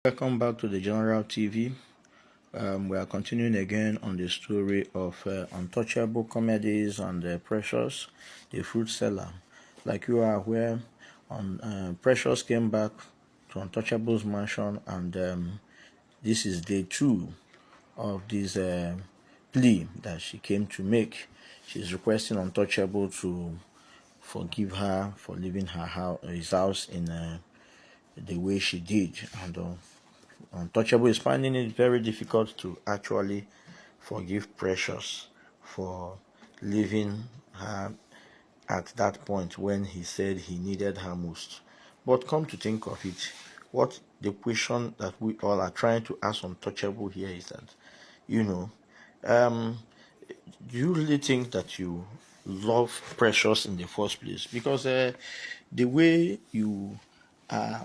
Welcome back to the General TV. We are continuing again on the story of Untouchable Comedies and Precious, the fruit seller. Like you are aware, Precious came back to Untouchable's mansion, and this is day 2 of this plea that she came to make. She's requesting Untouchable to forgive her for leaving his house in the way she did, and Untouchable is finding it very difficult to actually forgive Precious for leaving her at that point when he said he needed her most. But come to think of it, what the question that we all are trying to ask Untouchable here is that, you know, um, do you really think that you love Precious in the first place? Because the way you are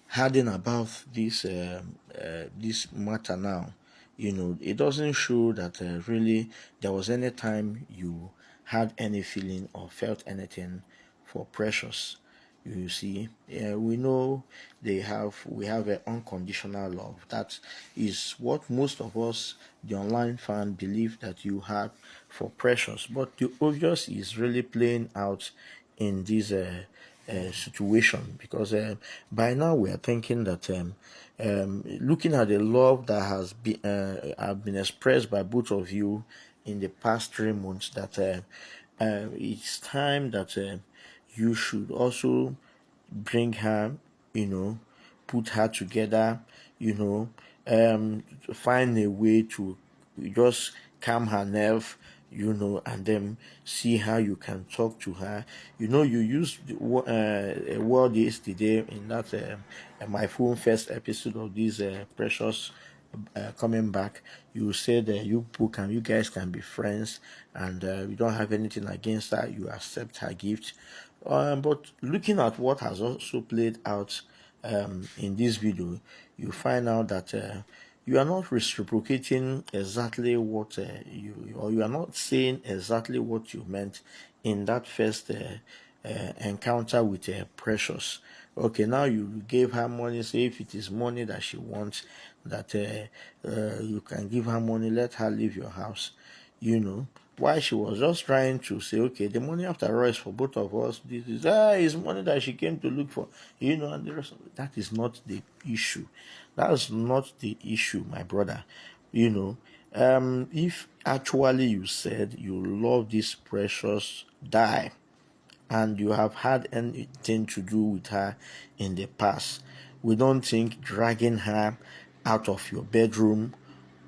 hardened about this matter now, it doesn't show that really there was any time you had any feeling or felt anything for Precious. You see, we know we have an unconditional love. That is what most of us, the online fan, believe that you have for Precious. But the obvious is really playing out in this situation, because by now we are thinking that looking at the love that has been have been expressed by both of you in the past 3 months, that it's time that you should also bring her, put her together, find a way to just calm her nerve, and then see how you can talk to her. You used a word yesterday in that my phone first episode of this Precious coming back. You said you guys can be friends, and you don't have anything against her. You accept her gift. But looking at what has also played out in this video, you find out that you are not reciprocating exactly what or you are not saying exactly what you meant in that first encounter with Precious. Okay, now you gave her money. Say if it is money that she wants, that you can give her money, let her leave your house. Why she was just trying to say, okay, the money after all is for both of us. This is money that she came to look for, and the rest of it. That is not the issue. That's not the issue, my brother. If actually you said you love this Precious die, and you have had anything to do with her in the past, we don't think dragging her out of your bedroom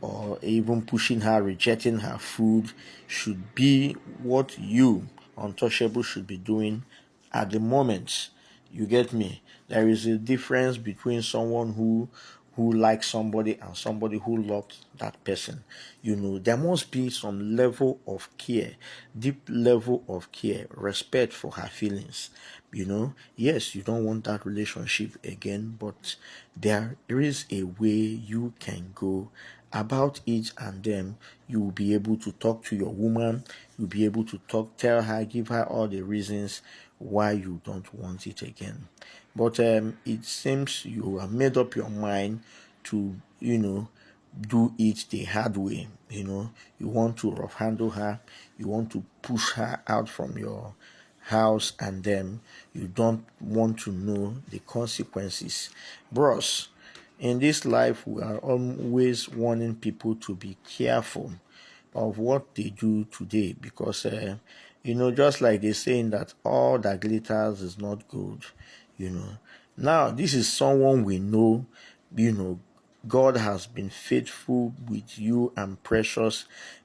or even pushing her, rejecting her food should be what you, Untouchable, should be doing at the moment. You get me? There is a difference between someone who likes somebody and somebody who loves that person. There must be some level of care, deep level of care, respect for her feelings. Yes, you don't want that relationship again, but there is a way you can go about it, and then you will be able to talk to your woman. You'll be able to tell her, give her all the reasons why you don't want it again. But it seems you have made up your mind to do it the hard way. You want to rough handle her, you want to push her out from your house, and then you don't want to know the consequences. Bros, in this life, we are always warning people to be careful of what they do today, because just like they saying that all that glitters is not gold. Now this is someone we know. God has been faithful with you and Precious.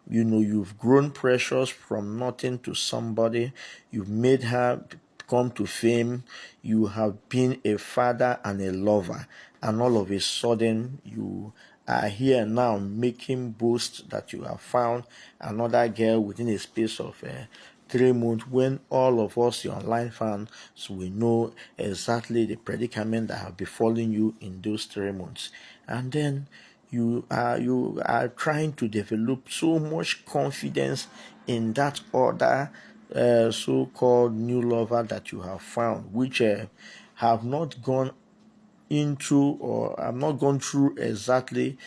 You've grown Precious from nothing to somebody. You've made her come to fame. You have been a father and a lover, and all of a sudden you are here now making boast that you have found another girl within a space of 3 months, when all of us, the online fans, we know exactly the predicament that have befallen you in those 3 months. And then you are trying to develop so much confidence in that other so-called new lover that you have found, which have not gone into, or I'm not gone through exactly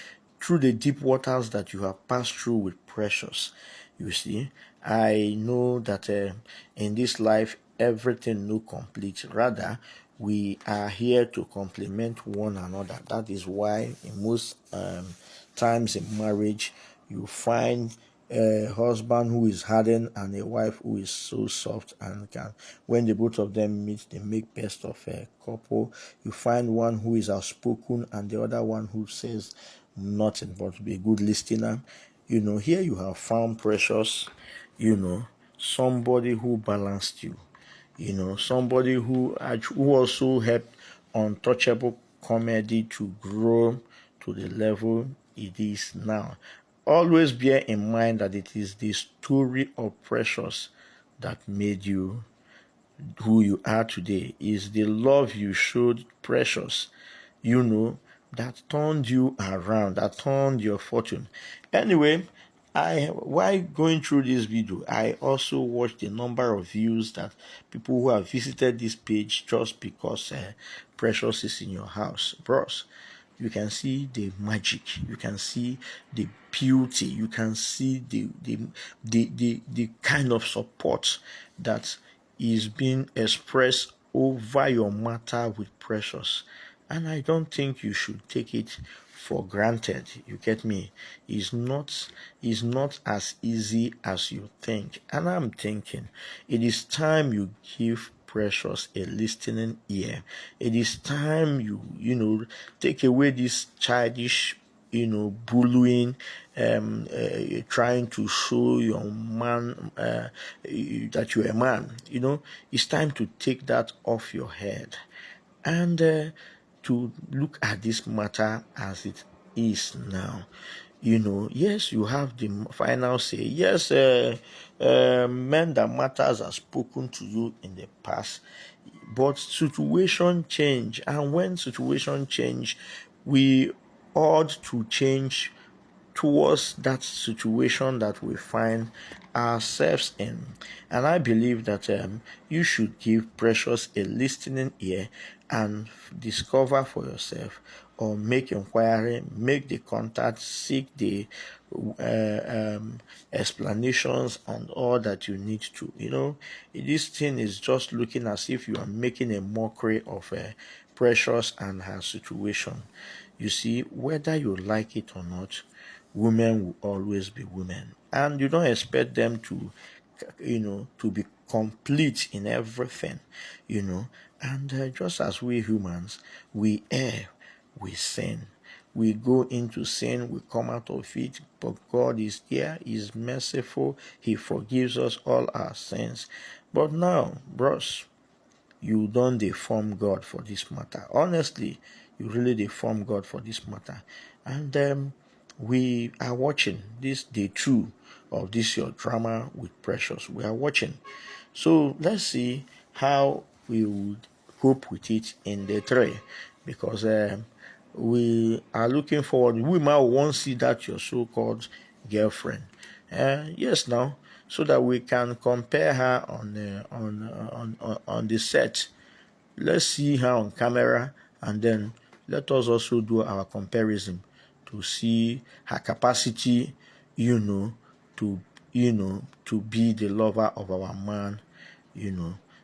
through the deep waters that you have passed through with Precious. You see, I know that in this life everything no complete. Rather, we are here to complement one another. That is why in most times in marriage you find a husband who is hardened and a wife who is so soft, and can, when the both of them meet, they make best of a couple. You find one who is outspoken and the other one who says nothing but be a good listener. Here you have found Precious, somebody who balanced you, somebody who also helped Untouchable comedy to grow to the level it is now. Always bear in mind that it is the story of Precious that made you who you are today. Is the love you showed Precious, that turned you around, that turned your fortune. Anyway, while going through this video, I also watched the number of views that people who have visited this page just because Precious is in your house. Bros, you can see the magic, you can see the beauty, you can see the kind of support that is being expressed over your matter with Precious. And I don't think you should take it for granted. You get me? It's not as easy as you think. And I'm thinking it is time you give Precious a listening ear. It is time take away this childish bullying, trying to show your man that you're a man. It's time to take that off your head and to look at this matter as it is now. Yes, you have the final say. Yes, men that matters have spoken to you in the past, but situation change, and when situation change, we ought to change towards that situation that we find ourselves in. And I believe that you should give Precious a listening ear and discover for yourself, or make inquiry, make the contact, seek the explanations and all that you need to. This thing is just looking as if you are making a mockery of Precious and her situation. You see, whether you like it or not, women will always be women, and you don't expect them to be complete in everything. And just as we humans, we err, we sin, we go into sin, we come out of it, but God is there, is merciful, He forgives us all our sins. But now, bros, you don't deform God for this matter. Honestly, you really deform God for this matter. And we are watching this day 2 of this your drama with Precious. We are watching. So let's see how we would cope with it in day 3, because we are looking forward. We might want to see that your so-called girlfriend. Yes, now, so that we can compare her on the set. Let's see her on camera, and then let us also do our comparison to see her capacity, to to be the lover of our man.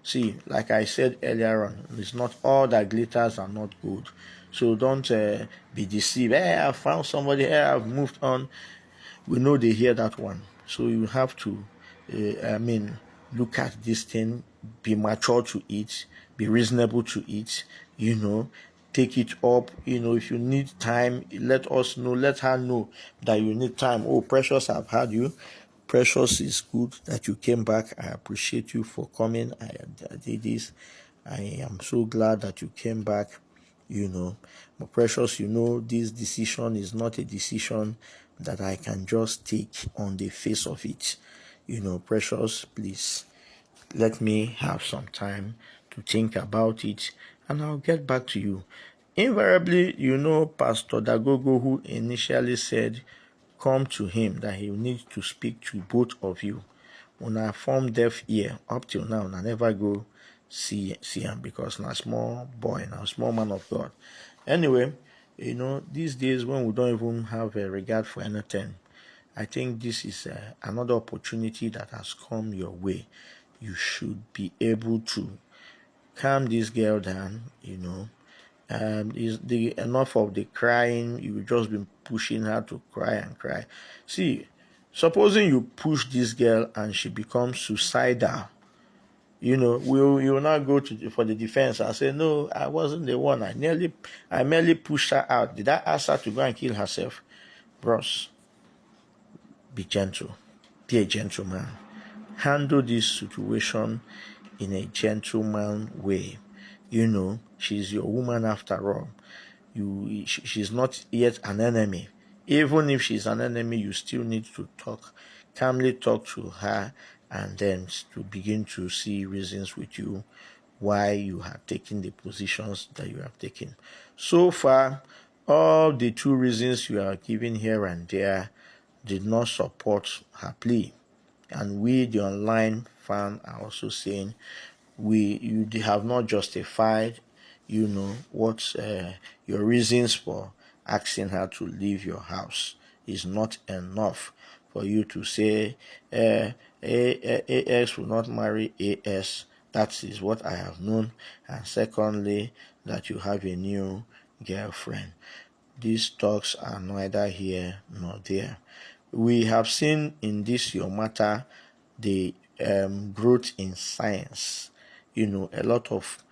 See, like I said earlier on, it's not all that glitters are not gold. So don't be deceived. Hey, I found somebody. Hey, I've moved on. We know they hear that one. So you have to, look at this thing, be mature to it, be reasonable to it, take it up. If you need time, let us know, let her know that you need time. Oh, Precious, I've had you. Precious, is good that you came back. I appreciate you for coming. I did this. I am so glad that you came back. But Precious, this decision is not a decision that I can just take on the face of it. Precious, please let me have some time to think about it, and I'll get back to you. Invariably, Pastor Dagogo, who initially said, come to him, that he needs to speak to both of you. When I form deaf ear, up till now, I never go see him, because now small boy, now small man of God. Anyway, these days when we don't even have a regard for anything, I think this is another opportunity that has come your way. You should be able to calm this girl down. Is the enough of the crying? You've just been pushing her to cry and cry. See, supposing you push this girl and she becomes suicidal, you will not go for the defense and say, no, I wasn't the one. I merely pushed her out. Did I ask her to go and kill herself? Bros, be gentle. Be a gentleman. Handle this situation in a gentleman way. She's your woman after all. She's not yet an enemy. Even if she's an enemy, you still need to calmly talk to her, and then to begin to see reasons with you why you have taken the positions that you have taken. So far, all the two reasons you are giving here and there did not support her plea. And we, the online fan, are also saying you have not justified, what your reasons for asking her to leave your house is not enough for you to say AX will not marry AS. That is what I have known. And secondly, that you have a new girlfriend. These talks are neither here nor there. We have seen in this your matter the growth in science. A lot of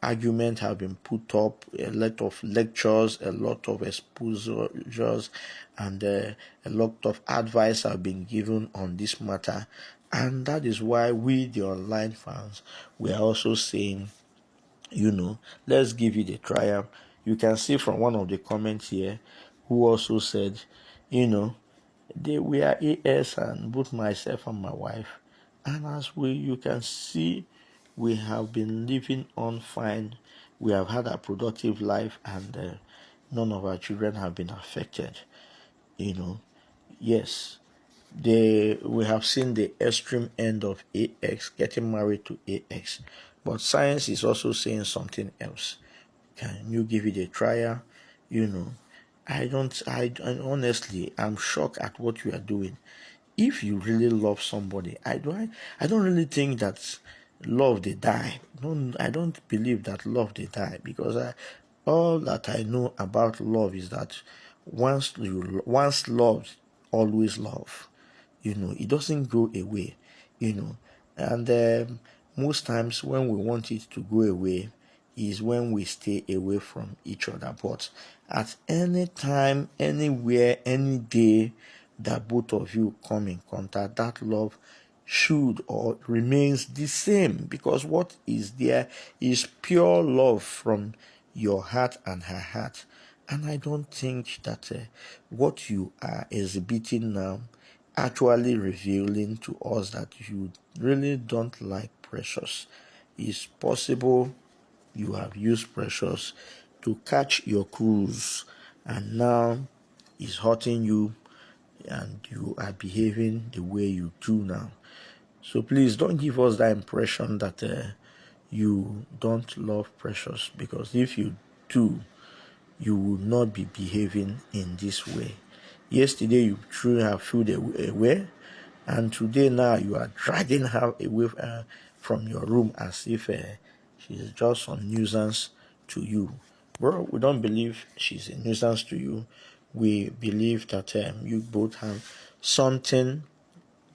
arguments have been put up, a lot of lectures, a lot of exposures, and a lot of advice have been given on this matter. And that is why we, the online fans, we are also saying, let's give it a trial. You can see from one of the comments here who also said, we are AS, and both myself and my wife, and as you can see, we have been living on fine. We have had a productive life, and none of our children have been affected. Yes, we have seen the extreme end of AX getting married to AX, but science is also saying something else. Can you give it a trial? I honestly, I'm shocked at what you are doing. If you really love somebody, I don't really think that love they die. I don't believe that love they die, because all that I know about love is that once loved, always love. It doesn't go away. And most times when we want it to go away is when we stay away from each other. But at any time, anywhere, any day that both of you come in contact, that love should or remains the same, because what is there is pure love from your heart and her heart. And I don't think that what you are exhibiting now actually revealing to us that you really don't like Precious. It's possible you have used Precious to catch your cruise, and now it's hurting you, and you are behaving the way you do now. So please don't give us that impression that you don't love Precious, because if you do, you will not be behaving in this way. Yesterday you truly have felt away, and today now you are dragging her away from your room as if she's just a nuisance to you. Bro, we don't believe she's a nuisance to you. We believe that you both have something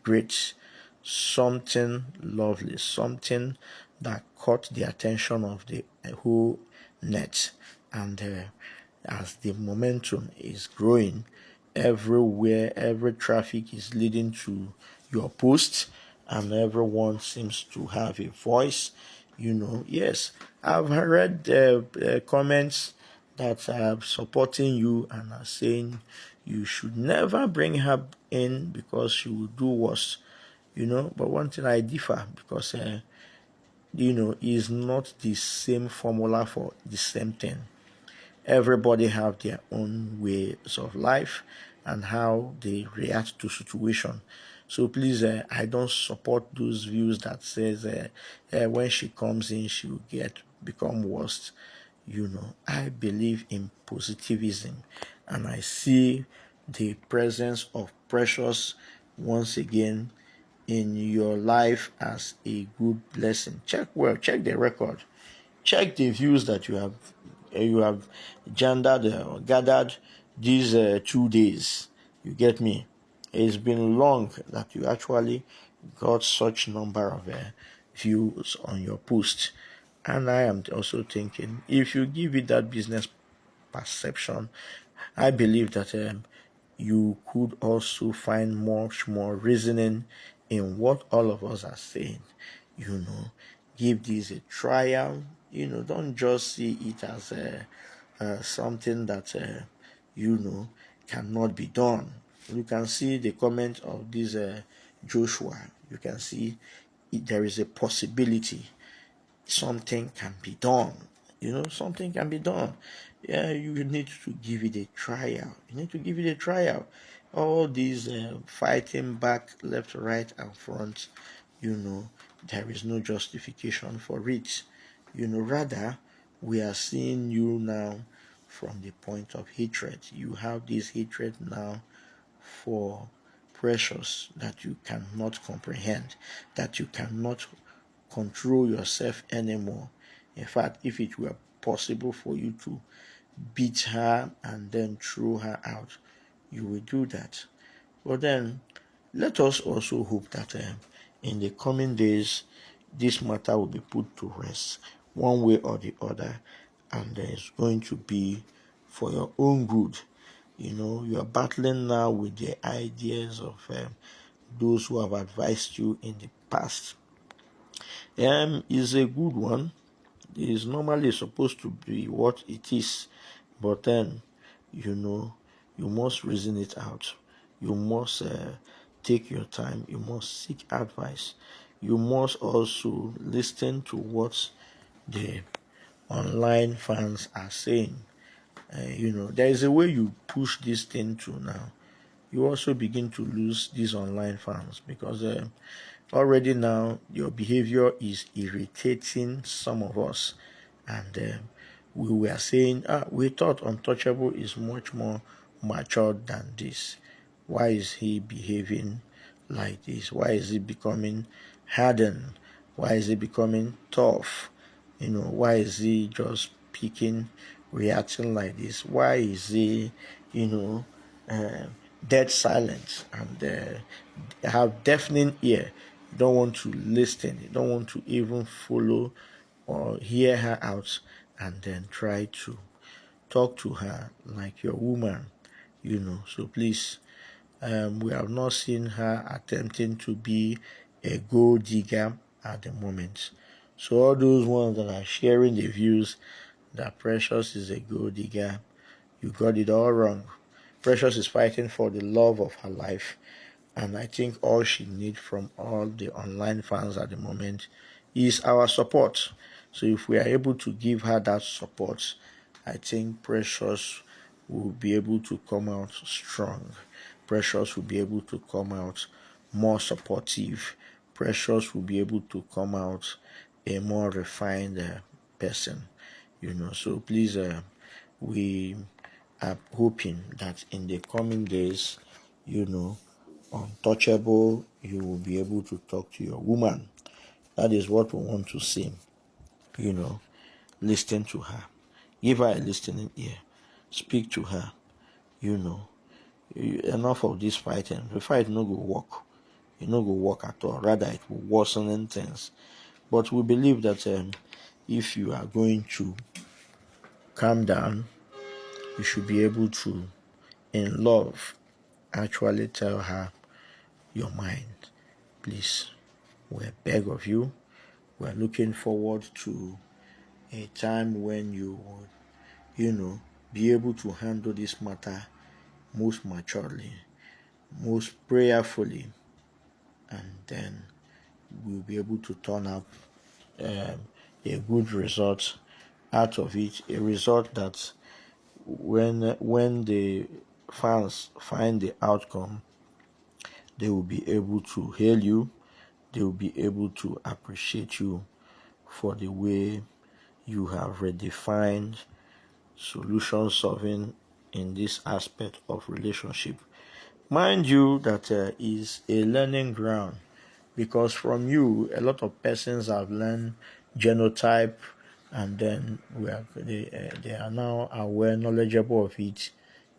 great, something lovely, something that caught the attention of the whole net. And as the momentum is growing, everywhere, every traffic is leading to your post, and everyone seems to have a voice. Yes, I've read comments that are supporting you and are saying you should never bring her in because she will do worse. But one thing I differ, because is not the same formula for the same thing. Everybody have their own ways of life and how they react to situation. So please, I don't support those views that says when she comes in, she will become worse. I believe in positivism, and I see the presence of Precious once again in your life as a good blessing. Check the record, check the views that you have gathered these 2 days. You get me? It's been long that you actually got such number of views on your post, and I am also thinking, if you give it that business perception, I believe that you could also find much more reasoning in what all of us are saying. You know, give this a trial. Don't just see it as something that cannot be done. You can see the comment of this Joshua. You can see there is a possibility something can be done. Something can be done. Yeah, you need to give it a trial. You need to give it a trial. All these fighting back left, right, and front, you know, there is no justification for it. Rather, we are seeing you now from the point of hatred. You have this hatred now for Precious that you cannot comprehend, that you cannot control yourself anymore. In fact, if it were possible for you to beat her and then throw her out, you will do that. But then, let us also hope that in the coming days, this matter will be put to rest one way or the other, and it's going to be for your own good. You are battling now with the ideas of those who have advised you in the past. Is a good one. It is normally supposed to be what it is, but then you must reason it out. You must take your time. You must seek advice. You must also listen to what the online fans are saying. There is a way you push this thing to now. You also begin to lose these online fans because already now your behavior is irritating some of us, and we were saying, we thought Untouchable is much more matured than this. Why is he behaving like this? Why is he becoming hardened? Why is he becoming tough? Why is he just speaking, reacting like this? Why is he, uh, dead silent and have deafening ear? You don't want to listen. You don't want to even follow or hear her out, and then try to talk to her like your woman. So please, we have not seen her attempting to be a gold digger at the moment. So all those ones that are sharing the views that Precious is a gold digger, you got it all wrong. Precious is fighting for the love of her life, and I think all she needs from all the online fans at the moment is our support. So if we are able to give her that support, I think Precious will be able to come out strong. Precious will be able to come out more supportive. Precious will be able to come out a more refined person. So please, we are hoping that in the coming days, Untouchable, you will be able to talk to your woman. That is what we want to see. Listen to her. Give her a listening ear. Speak to her. Enough of this fighting. The fight no go work. It no go work at all. Rather, it will worsen things. But we believe that if you are going to calm down, you should be able to, in love, actually tell her your mind. Please, we beg of you. We're looking forward to a time when you would, be able to handle this matter most maturely, most prayerfully, and then we'll be able to turn up a good result out of it. A result that when the fans find the outcome, they will be able to hail you. They will be able to appreciate you for the way you have redefined solution solving in this aspect of relationship. Mind you, that is a learning ground, because from you, a lot of persons have learned genotype, and then they are now aware, knowledgeable of it,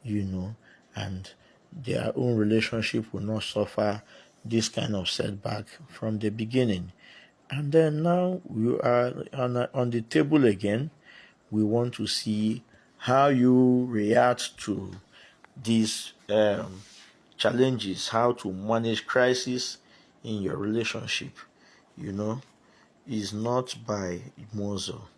and their own relationship will not suffer this kind of setback from the beginning. And then now we are on the table again. We want to see how you react to these challenges, how to manage crisis in your relationship. Is not by muscle,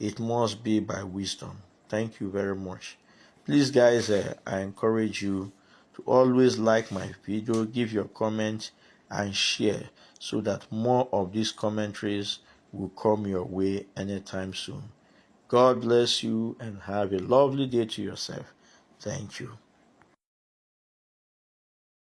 it must be by wisdom. Thank you very much. Please, guys, I encourage you to always like my video, give your comment, and share, so that more of these commentaries will come your way anytime soon. God bless you and have a lovely day to yourself. Thank you.